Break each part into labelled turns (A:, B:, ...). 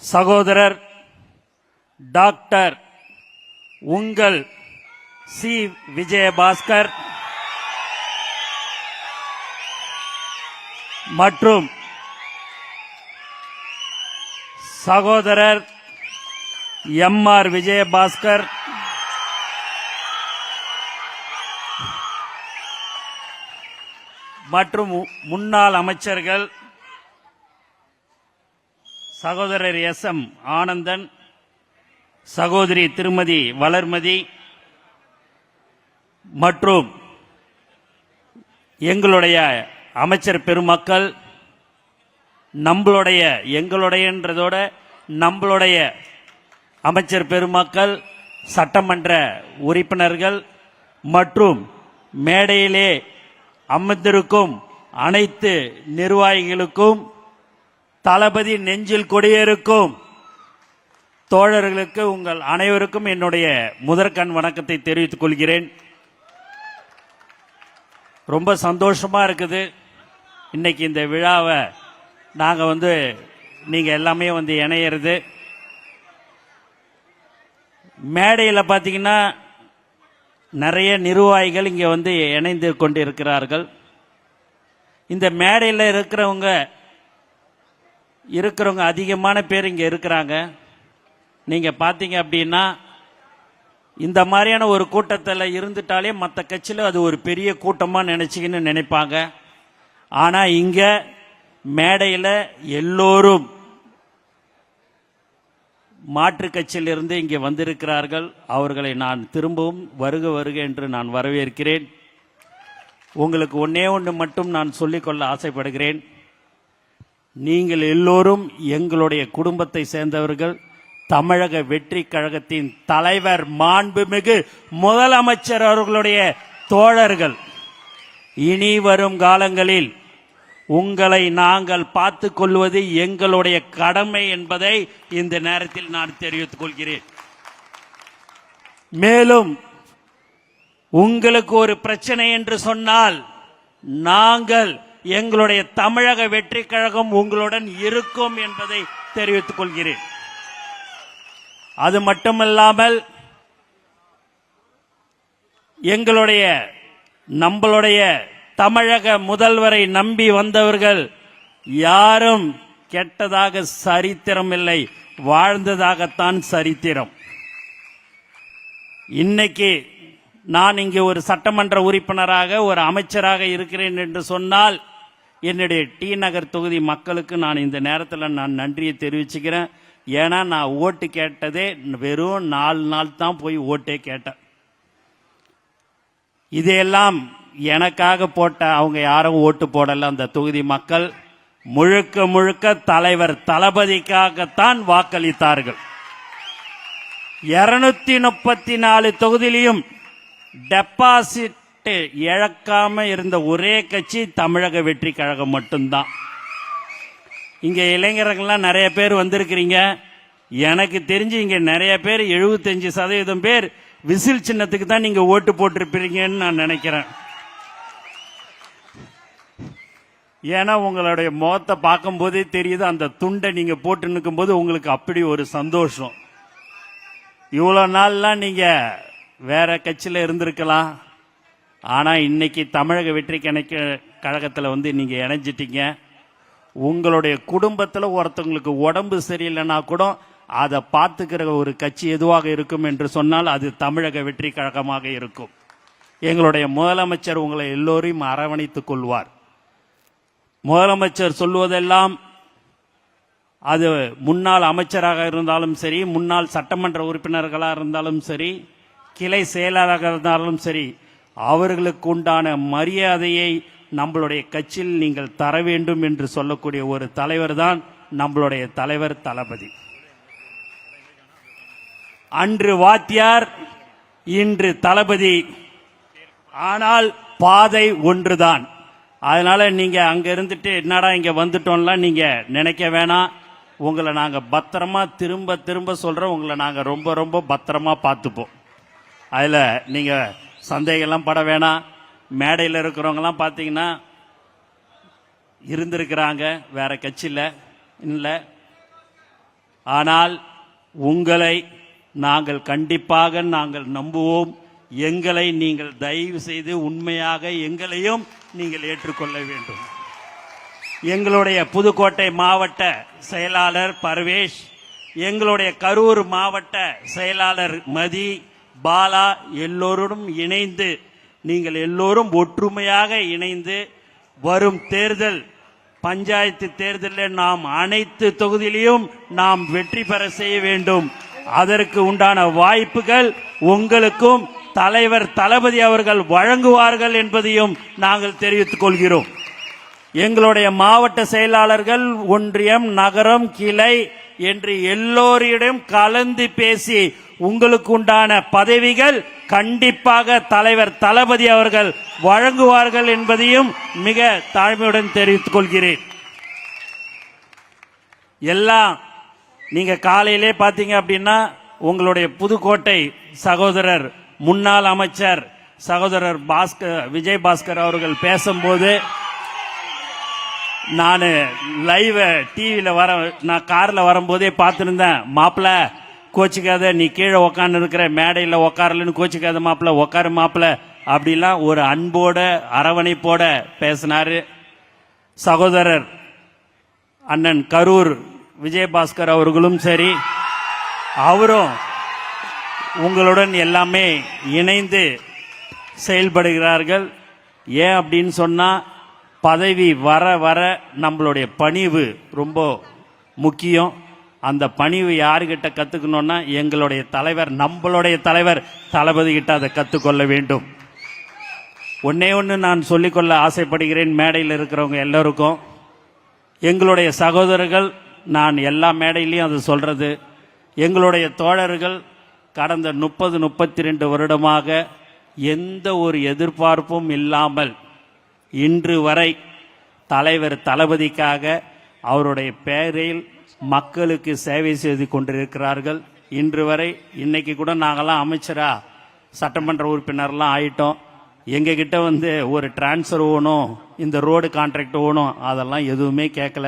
A: சகோதரர் டாக்டர் உங்கள் சி விஜயபாஸ்கர் மற்றும் சகோதரர் எம்.ஆர். விஜயபாஸ்கர் மற்றும் முன்னாள் அமைச்சர்கள் சகோதரர் எஸ்.எம். ஆனந்தன், சகோதரி திருமதி வளர்மதி மற்றும் எங்களுடைய அமைச்சர் பெருமக்கள், எங்களுடையன்றதோட நம்மளுடைய அமைச்சர் பெருமக்கள், சட்டமன்ற உறுப்பினர்கள் மற்றும் மேடையிலே அமர்ந்திருக்கும் அனைத்து நிர்வாகிகளுக்கும், தளபதி நெஞ்சில் கொடியேறுக்கும் தோழர்களுக்கு உங்கள் அனைவருக்கும் என்னுடைய முதற்கண் வணக்கத்தை தெரிவித்துக் கொள்கிறேன். ரொம்ப சந்தோஷமா இருக்குது. இன்னைக்கு இந்த விழாவை நாங்கள் நீங்க எல்லாமே இணையிறது. மேடையில் பார்த்தீங்கன்னா நிறைய நிர்வாகிகள் இங்கே இணைந்து கொண்டிருக்கிறார்கள். இந்த மேடையில் இருக்கிறவங்க அதிகமான பேர் இங்கே இருக்கிறாங்க. நீங்கள் பார்த்தீங்க அப்படின்னா இந்த மாதிரியான ஒரு கூட்டத்தில் இருந்துட்டாலே மற்ற கட்சியில் அது ஒரு பெரிய கூட்டமாக நினைப்பாங்க. ஆனால் இங்கே மேடையில் எல்லோரும் மாற்று கட்சியிலிருந்து இங்கே வந்திருக்கிறார்கள். அவர்களை நான் திரும்பவும் வருக என்று நான் வரவேற்கிறேன். உங்களுக்கு ஒன்று மட்டும் நான் சொல்லிக்கொள்ள ஆசைப்படுகிறேன். நீங்கள் எல்லோரும் எங்களுடைய குடும்பத்தை சேர்ந்தவர்கள். தமிழக வெற்றி கழகத்தின் தலைவர் மாண்புமிகு முதலமைச்சர் அவர்களுடைய தோழர்கள். இனி வரும் காலங்களில் உங்களை நாங்கள் பார்த்துக் கொள்வது எங்களுடைய கடமை என்பதை இந்த நேரத்தில் நான் தெரிவித்துக் கொள்கிறேன். மேலும் உங்களுக்கு ஒரு பிரச்சனை என்று சொன்னால் நாங்கள், எங்களுடைய தமிழக வெற்றி கழகம் உங்களுடன் இருக்கும் என்பதை தெரிவித்துக் கொள்கிறேன். அது மட்டுமல்லாமல் நம்மளுடைய தமிழக முதல்வரை நம்பி வந்தவர்கள் யாரும் கெட்டதாக சரித்திரம் இல்லை, வாழ்ந்ததாகத்தான் சரித்திரம். இன்னைக்கு நான் இங்கே ஒரு சட்டமன்ற உறுப்பினராக, ஒரு அமைச்சராக இருக்கிறேன் என்று சொன்னால் என்னுடைய டி நகர் தொகுதி மக்களுக்கு நான் இந்த நேரத்தில் நான் நன்றியை தெரிவிச்சுக்கிறேன். ஏன்னா நான் ஓட்டு கேட்டதே வெறும் 4 நாள் தான் போய் ஓட்டே கேட்டேன். இதையெல்லாம் எனக்காக போட்ட அவங்க யாரும் ஓட்டு போடல. அந்த தொகுதி மக்கள் முழுக்க தலைவர் தளபதிக்காகத்தான் வாக்களித்தார்கள். 234 தொகுதியிலையும் டெபாசிட் இழக்காம இருந்த ஒரே கட்சி தமிழக வெற்றி கழகம் மட்டும்தான். இங்க இளைஞர்கள்லாம் நிறைய பேர் வந்திருக்கிறீங்க. எனக்கு தெரிஞ்சு இங்க நிறைய பேர் 75% பேர் விசில் சின்னத்துக்கு தான் நீங்க ஓட்டு போட்டிருப்பீங்கன்னு நான் நினைக்கிறேன். ஏன்னா உங்களுடைய முகத்தை பார்க்கும் போதே தெரியுது, அந்த துண்டை நீங்க போட்டு நிற்கும் போது உங்களுக்கு அப்படி ஒரு சந்தோஷம். இவ்வளோ நாள்லாம் நீங்க வேற கட்சியில் இருந்திருக்கலாம். ஆனா இன்னைக்கு தமிழக வெற்றி கழகத்தில் நீங்க இணைஞ்சிட்டீங்க. உங்களுடைய குடும்பத்தில் ஒருத்தவங்களுக்கு உடம்பு சரியில்லைன்னா கூட அதை பார்த்துக்கிற ஒரு கட்சி எதுவாக இருக்கும் என்று சொன்னால் அது தமிழக வெற்றி கழகமாக இருக்கும். எங்களுடைய முதலமைச்சர் உங்களை எல்லோரையும் அரவணைத்துக் கொள்வார். முதலமைச்சர் சொல்வதெல்லாம், அது முன்னாள் அமைச்சராக இருந்தாலும் சரி, முன்னாள் சட்டமன்ற உறுப்பினர்களாக இருந்தாலும் சரி, கிளை செயலாளராக இருந்தாலும் சரி, அவர்களுக்கு உண்டான மரியாதையை நம்மளுடைய கட்சியில் நீங்கள் தர வேண்டும் என்று சொல்லக்கூடிய ஒரு தலைவர் தான் நம்மளுடைய தலைவர் தளபதி. அன்று வாத்தியார், இன்று தளபதி. ஆனால் பாதை ஒன்றுதான். அதனால நீங்க அங்க இருந்துட்டு என்னடா இங்க வந்துட்டோம்லாம் நீங்க நினைக்க வேணாம். உங்களை நாங்க பத்திரமா திரும்ப சொல்றோம். உங்களை நாங்க ரொம்ப பத்திரமா பார்த்துப்போம். அதுல நீங்க சந்தேகம்லாம் பட வேணாம். மேடையில் இருக்கிறவங்கலாம் பார்த்தீங்கன்னா இருந்திருக்கிறாங்க வேற கட்சியில் இல்லை. ஆனால் உங்களை நாங்கள் கண்டிப்பாக நாங்கள் நம்புவோம். எங்களை நீங்கள் தயவு செய்து உண்மையாக எங்களையும் நீங்கள் ஏற்றுக்கொள்ள வேண்டும். எங்களுடைய புதுக்கோட்டை மாவட்ட செயலாளர் பர்வேஷ், எங்களுடைய கரூர் மாவட்ட செயலாளர் மதி, பாலா எல்லோருடன் இணைந்து நீங்கள் எல்லோரும் ஒற்றுமையாக இணைந்து வரும் தேர்தல் பஞ்சாயத்து தேர்தலில் நாம் அனைத்து தொகுதியிலும் நாம் வெற்றி பெற செய்ய வேண்டும். அதற்கு உண்டான வாய்ப்புகள் உங்களுக்கும் தலைவர் தளபதி அவர்கள் வழங்குவார்கள் என்பதையும் நாங்கள் தெரிவித்துக் கொள்கிறோம். எங்களுடைய மாவட்ட செயலாளர்கள் ஒன்றியம், நகரம், கிளை என்று எல்லோரிடம் கலந்து பேசி உங்களுக்கு உண்டான பதவிகள் கண்டிப்பாக தலைவர் தளபதி அவர்கள் வழங்குவார்கள் என்பதையும் மிக தாழ்மையுடன் தெரிவித்துக் கொள்கிறேன். எல்லாம் நீங்க காலையிலே பாத்தீங்க அப்படின்னா உங்களுடைய புதுக்கோட்டை சகோதரர் முன்னாள் அமைச்சர் சகோதரர் விஜய் பாஸ்கர் அவர்கள் பேசும்போது நான் லைவ் டிவியில நான் கார்ல வரும்போதே பார்த்துருந்தேன். மாப்பிள்ள கோச்சிக்காத, நீ கீழே உக்காந்து இருக்கிற, மேடையில் உக்காரலன்னு கோச்சிக்காத மாப்பிள்ள, உக்காரு மாப்பிள்ள அப்படிலாம் ஒரு அன்போட அரவணைப்போட பேசினாரு. சகோதரர் அண்ணன் கரூர் விஜயபாஸ்கர் அவர்களும் சரி, அவரும் உங்களுடன் எல்லாமே இணைந்து செயல்படுகிறார்கள். ஏன் அப்படின்னு சொன்னா பதவி வர வர நம்மளுடைய பணிவு ரொம்ப முக்கியம். அந்த பணிவு யாருகிட்ட கத்துக்கணும்னா எங்களுடைய தலைவர், நம்மளுடைய தலைவர் தளபதி கிட்ட அதை கத்துக்கொள்ள வேண்டும். ஒன்னே ஒன்று நான் சொல்லிக்கொள்ள ஆசைப்படுகிறேன் மேடையில் இருக்கிறவங்க எல்லாருக்கும். எங்களுடைய சகோதரர்கள், நான் எல்லா மேடையிலையும் அது சொல்றது, எங்களுடைய தோழர்கள் கடந்த 30-32 வருடமாக எந்த ஒரு எதிர்பார்ப்பும் இல்லாமல் இன்று வரை தலைவர் தளபதிக்காக அவருடைய பெயரில் மக்களுக்கு சேவை செய்து கொண்டிருக்கிறார்கள். இன்று வரை இன்னைக்கு கூட நாங்கெல்லாம் அமைச்சரா சட்டமன்ற உறுப்பினர்லாம் ஆயிட்டோம். எங்ககிட்ட ஒரு டிரான்ஸ்ஃபர் ஓணும், இந்த ரோடு கான்ட்ராக்ட் ஓணும், அதெல்லாம் எதுவுமே கேட்கல.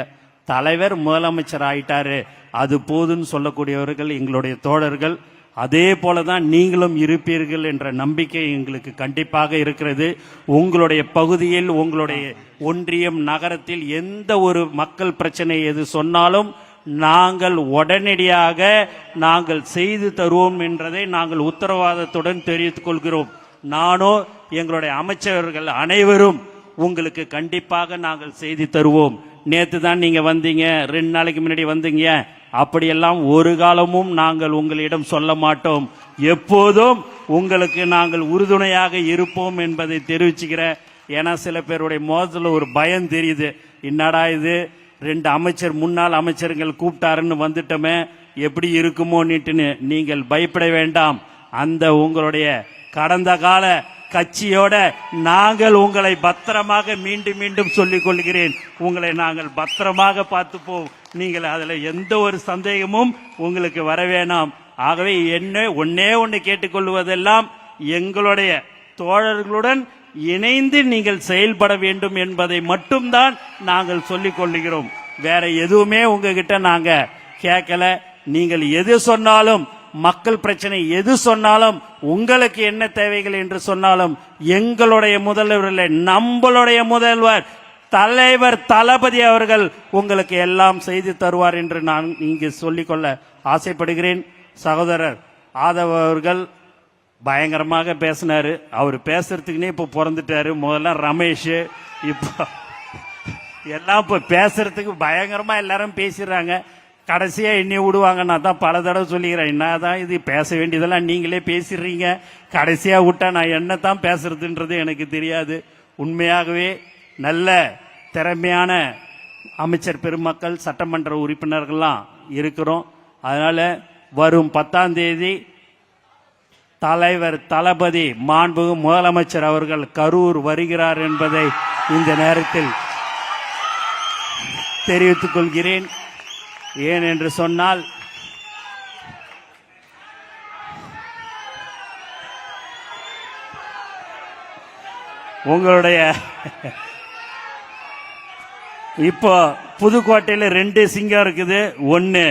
A: தலைவர் முதலமைச்சர் ஆயிட்டாரு, அது போதுன்னு சொல்லக்கூடியவர்கள் எங்களுடைய தோழர்கள். அதே போலதான் நீங்களும் இருப்பீர்கள் என்ற நம்பிக்கை எங்களுக்கு கண்டிப்பாக இருக்கிறது. உங்களுடைய பகுதியில், உங்களுடைய ஒன்றியம், நகரத்தில் எந்த ஒரு மக்கள் பிரச்சனை எது சொன்னாலும் நாங்கள் உடனடியாக நாங்கள் செய்து தருவோம் என்றதை நாங்கள் உத்தரவாதத்துடன் தெரிவித்துக் கொள்கிறோம். நானோ எங்களுடைய அமைச்சர்கள் அனைவரும் உங்களுக்கு கண்டிப்பாக நாங்கள் செய்து தருவோம். நேத்து தான் நீங்க வந்தீங்க, 2 நாளைக்கு முன்னாடி வந்தீங்க, அப்படியெல்லாம் ஒரு காலமும் நாங்கள் உங்களிடம் சொல்ல மாட்டோம். எப்போதும் உங்களுக்கு நாங்கள் உறுதுணையாக இருப்போம் என்பதை தெரிவிச்சுக்கிறேன். ஏன்னா சில பேருடைய மோதல ஒரு பயம் தெரியுது, என்னடா இது 2 அமைச்சர் முன்னாள் அமைச்சர்கள் கூப்பிட்டாருன்னு வந்துட்டோமே எப்படி இருக்குமோன்னுட்டுன்னு. நீங்கள் பயப்பட வேண்டாம். அந்த உங்களுடைய கடந்த கால கட்சியோட நாங்கள் உங்களை பத்திரமாக மீண்டும் மீண்டும் சொல்லிக் கொள்கிறேன், உங்களை நாங்கள் பத்திரமாக பார்த்துப்போம். நீங்கள் அதுல எந்த ஒரு சந்தேகமும் உங்களுக்கு வர வேணாம். ஆகவே ஒன்னே ஒன்று கேட்டுக்கொள்வதெல்லாம் எங்களுடைய தோழர்களுடன் இணைந்து நீங்கள் செயல்பட வேண்டும் என்பதை மட்டும்தான் நாங்கள் சொல்லிக் கொள்கிறோம். வேற எதுவுமே உங்ககிட்ட நாங்க கேட்கல. நீங்கள் எது சொன்னாலும், மக்கள் பிரச்சனை எது சொன்னாலும், உங்களுக்கு என்ன தேவைகள் என்று சொன்னாலும், எங்களுடைய முதல்வர், நம்மளுடைய முதல்வர் தலைவர் தளபதி அவர்கள் உங்களுக்கு எல்லாம் செய்து தருவார் என்று நான் இங்கு சொல்லிக்கொள்ள ஆசைப்படுகிறேன். சகோதரர் ஆதவ் அவர்கள் பயங்கரமாக பேசினாரு. அவர் பேசுறதுக்குன்னே இப்ப பிறந்துட்டாரு. முதல்ல ரமேஷ், இப்ப எல்லாம் இப்ப பேசுறதுக்கு பயங்கரமா எல்லாரும் பேசிடுறாங்க. கடைசியா என்னை விடுவாங்க. நான் தான் பல தடவை சொல்லிக்கிறேன், என்னதான் இது பேச வேண்டியதெல்லாம் நீங்களே பேசிடுறீங்க, கடைசியா விட்டா நான் என்னத்தான் பேசுறதுன்றது எனக்கு தெரியாது. உண்மையாகவே நல்ல திறமையான அமைச்சர் பெருமக்கள், சட்டமன்ற உறுப்பினர்கள்லாம் இருக்கிறோம். அதனால வரும் 10ஆம் தேதி தலைவர் தளபதி மாண்புமிகு முதலமைச்சர் அவர்கள் கரூர் வருகிறார் என்பதை இந்த நேரத்தில் தெரிவித்துக் கொள்கிறேன். ஏன் என்று சொன்னால் உங்களுடைய இப்போ புதுக்கோட்டையில் 2 சிங்கம் இருக்குது. ஒன்னு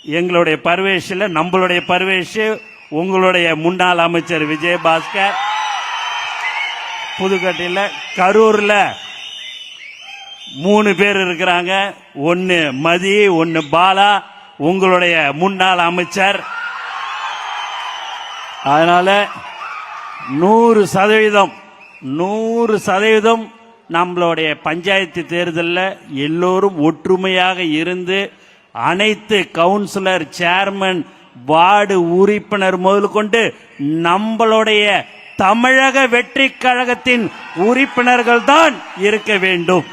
A: எங்களுடைய பர்வேஷில் நம்மளுடைய பர்வேஷ், உங்களுடைய முன்னாள் அமைச்சர் விஜயபாஸ்கர், புதுக்கோட்டையில், கரூர்ல 3 பேர் இருக்கிறாங்க. ஒன்னு மதி, ஒன்னு பாலா, உங்களுடைய முன்னாள் அமைச்சர். அதனால 100% நம்மளுடைய பஞ்சாயத்து தேர்தலில் எல்லோரும் ஒற்றுமையாக இருந்து அனைத்து கவுன்சிலர், சேர்மன், வார்டு உறுப்பினர் முதல் கொண்டு நம்மளுடைய தமிழக வெற்றி கழகத்தின் உறுப்பினர்கள் தான் இருக்க வேண்டும்.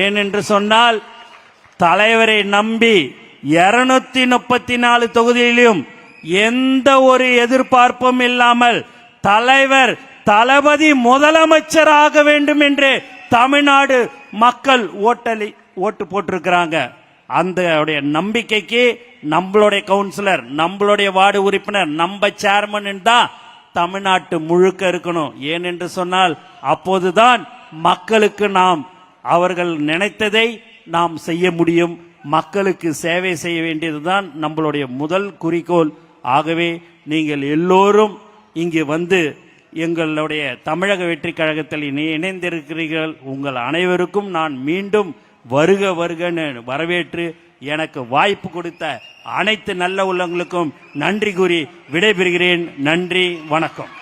A: ஏனென்று சொன்னால் தலைவரை நம்பி 234 தொகுதியிலும் எந்த ஒரு எதிர்பார்ப்பும் இல்லாமல் தலைவர் தளபதி முதலமைச்சராக வேண்டும் என்று தமிழ்நாடு மக்கள் ஓட்டு போட்டிருக்கிறாங்க. அந்த நம்பிக்கைக்கு நம்மளுடைய கவுன்சிலர், நம்மளுடைய வார்டு உறுப்பினர், நம்ம சேர்மன் தான் தமிழ்நாட்டு முழுக்க இருக்கணும். ஏனென்று சொன்னால் அப்போதுதான் மக்களுக்கு நாம் அவர்கள் நினைத்ததை நாம் செய்ய முடியும். மக்களுக்கு சேவை செய்ய வேண்டியதுதான் நம்மளுடைய முதல் குறிக்கோள். ஆகவே நீங்கள் எல்லோரும் இங்கு வந்து எங்களுடைய தமிழக வெற்றி கழகத்தில் இணைந்திருக்கிறீர்கள். உங்கள் அனைவருக்கும் நான் மீண்டும் வருக வருகன்னு வரவேற்று எனக்கு வாய்ப்பு கொடுத்த அனைத்து நல்ல உள்ளங்களுக்கும் நன்றி கூறி விடைபெறுகிறேன். நன்றி, வணக்கம்.